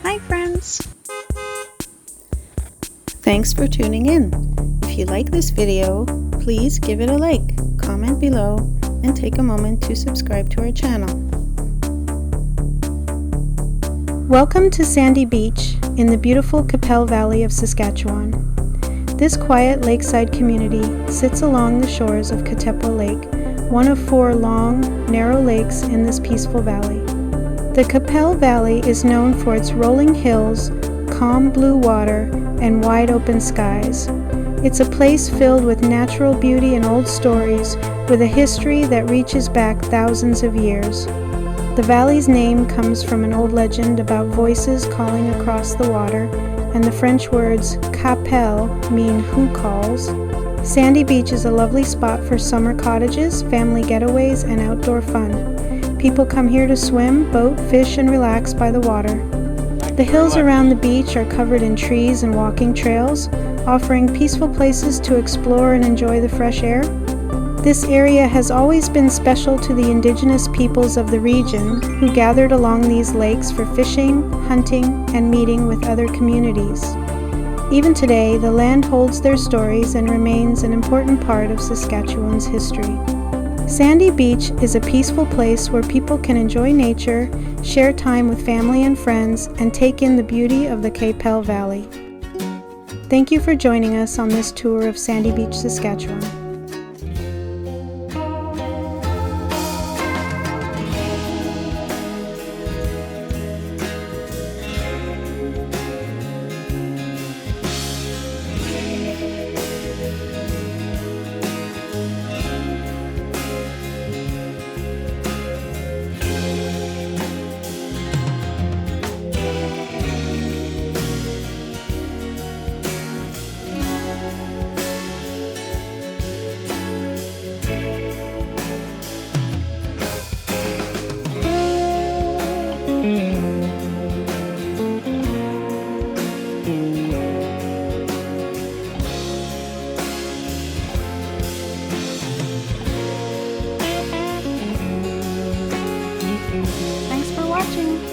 Hi friends! Thanks for tuning in. If you like this video, please give it a like, comment below, and take a moment to subscribe to our channel. Welcome to Sandy Beach in the beautiful Qu'Appelle Valley of Saskatchewan. This quiet lakeside community sits along the shores of Qu'Appelle Lake, one of 4 long, narrow lakes in this peaceful valley. The Qu'Appelle Valley is known for its rolling hills, calm blue water, and wide open skies. It's a place filled with natural beauty and old stories, with a history that reaches back thousands of years. The valley's name comes from an old legend about voices calling across the water, and the French words "Qu'Appelle" mean "who calls." Sandy Beach is a lovely spot for summer cottages, family getaways, and outdoor fun. People come here to swim, boat, fish, and relax by the water. The hills around the beach are covered in trees and walking trails, offering peaceful places to explore and enjoy the fresh air. This area has always been special to the indigenous peoples of the region, who gathered along these lakes for fishing, hunting, and meeting with other communities. Even today, the land holds their stories and remains an important part of Saskatchewan's history. Sandy Beach is a peaceful place where people can enjoy nature, share time with family and friends, and take in the beauty of the Qu'Appelle Valley. Thank you for joining us on this tour of Sandy Beach, Saskatchewan. Thanks for watching.